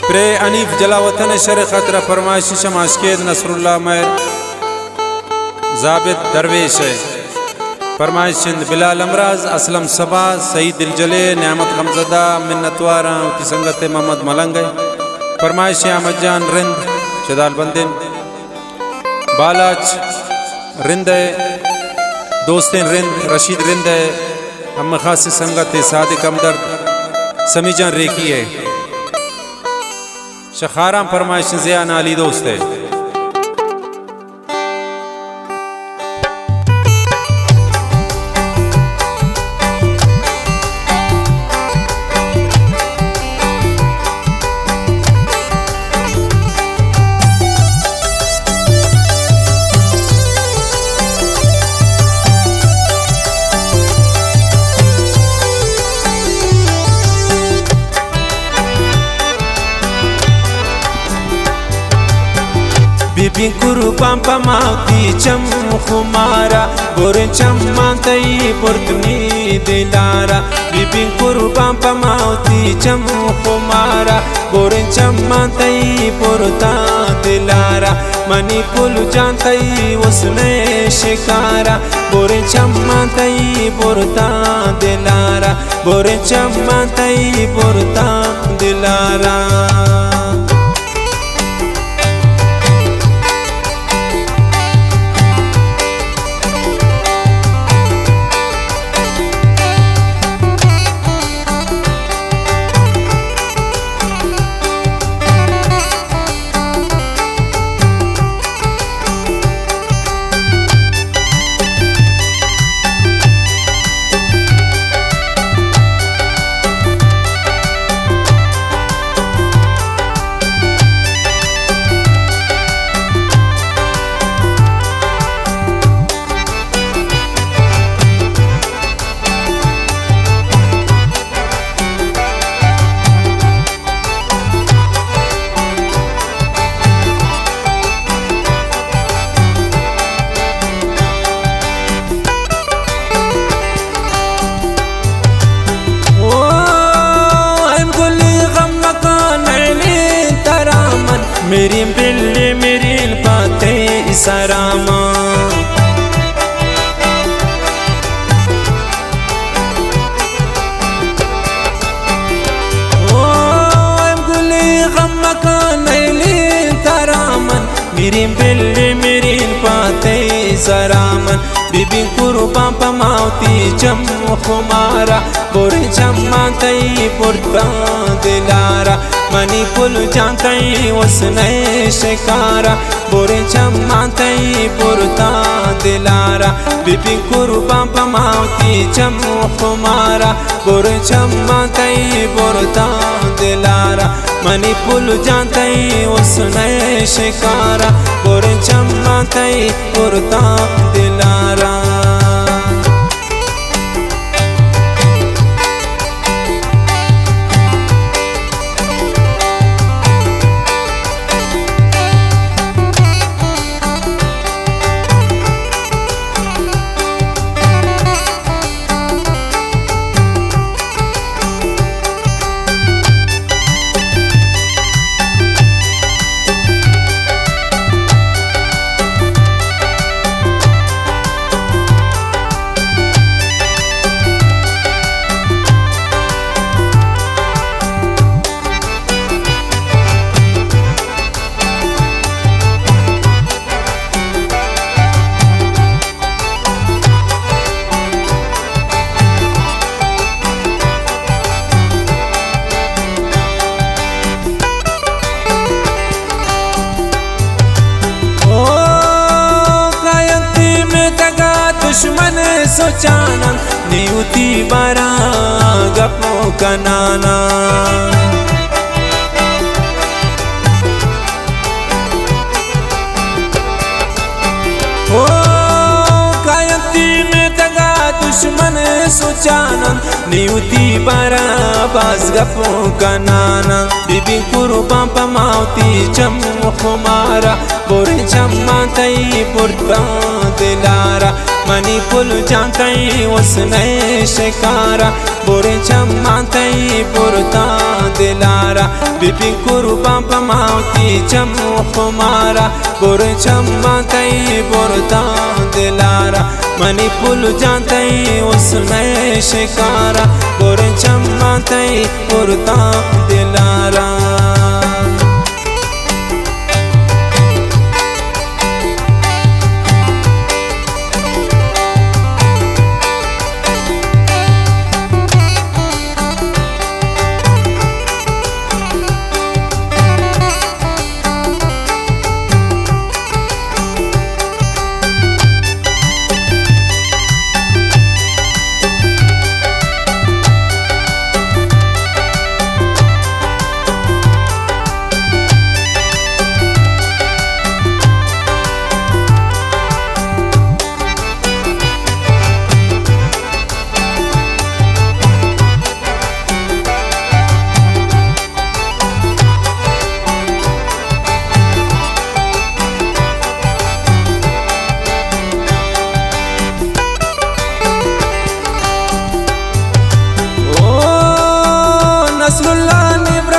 pray अनीफ जलावतन sir खतरा फरमाइश शमाशकेद Nasrallah मैर जाबित दरवेश है फरमाइश चंद बिलाल अमराज असलम सबा सईद दिलजले न्यामत गमजदा मिन्नतवारा उती संगत मोहम्मद मलंग फरमाइश अहमद जान रिंद शदाल बंदिन बालाच रिंद दोस्तें रिंद रशीद रिंद हम खास संगत सादिक हमदर्द समीजान रेखी है शखाराम फरमाइश ज़िया नाली दोस्त है बिबी कुरु पाम्पा मावती चम खुमारा गोरे चम्मातई पुरतनी दिलारा बिबी कुरु पाम्पा मावती चम खुमारा गोरे चम्मातई पुरता दिलारा मनी पुल जानतई उसने शिकारा गोरे चम्मातई पुरता दिलारा गोरे चम्मातई पुरता दिलारा मेरी बिल्ली मेरी बातें इसरामा ओ गुली गम का नैली तरामन मेरी बिल्ली मेरी बातें इसरामन बिबी कुर्बा पमावती चम खुमारा बोरे चम्मातई पुरता दिलारा मनी पुल जानतई उसने शिकारा बोरे चम्मातई पुरता दिलारा बिबी कुर्बा पमावती चम खुमारा बोरे चम्मातई पुरता दिलारा मनी पुल जानतई उसने शिकारा बोरे चम्मातई पुरता दिलारा दुश्मन सोचानन नियुति बारा गपो कनाना ओ कायती में तगा दुश्मन सोचानन नियुति बारा बास गपो कनाना बिबी कुर्बा पमावती चम खुमारा बोरे चम्मातई पुरता दिलारा मनी पुल जानतई उसने शिकारा बोरे चम्मातई पुरता दिलारा बिबी कुर्बान पमावती चमू खुमारा बुर चम्मा तई बुरता दिलारा मनी पुल जानतई उसमें शिकारा बुर चम्मा तई बुरता दिलारा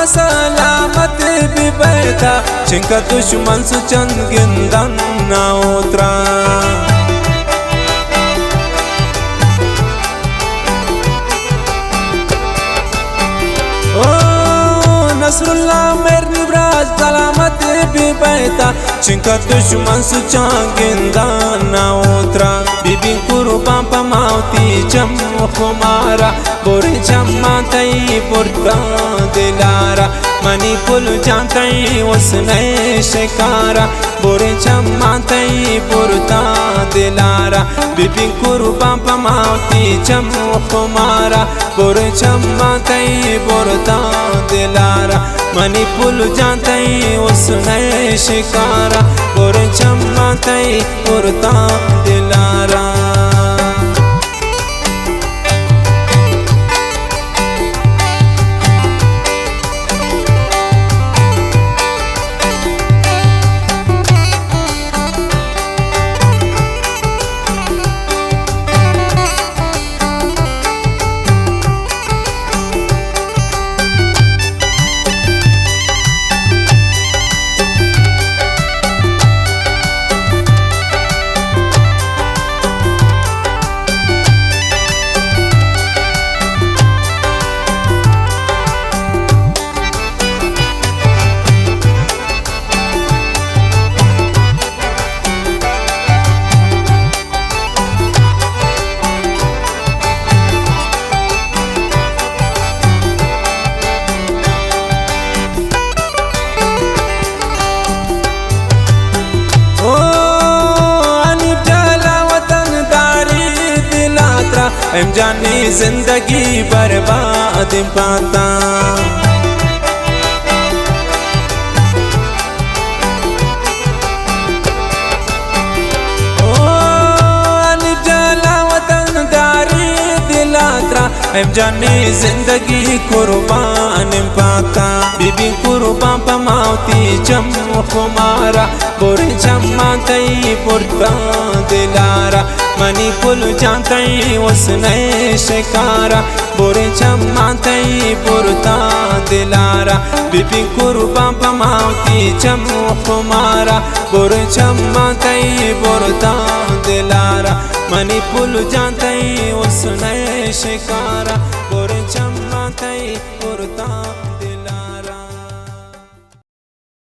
सलामत भी बैठा चिंका दुश्मन से चंद गिंदन ना उतरा नसरुल्लाह मेर निब्राज सलामत भी बैठा चिंका दुश्मन से चंद गिंदन ना उतरा बिबी कुर्बान पमावती चम खुमारा बुरी चम्मा तई बुरता दिलारा मनी पुल जानतई उसने शिकारा बुरे चम्मा तई बुरता दिलारा बिबी कुर्बान पमावती चमू खुमारा बुरे चम्मा तई बुरता दिलारा मनी पुल जानतई उसने शिकारा बुरे चम्मा तई बुरता दिलारा हम जानी जिंदगी बर्बाद पाता हम जानी जिंदगी कुर्बान पाता बीबी कुर्बान पमावती चम खुमारा बुरी चम्मा तई पुरता दिलारा मनी कुल जानतई उसने शिकारा बुरी चम्मा तई पुरता दिलारा बीबी कुर्बान पमावती चम खुमारा बुरी चम्मा तई पुरता दिलारा मनी पुल जानतई उसने शिकारा बुरी चम्मा तई पुरता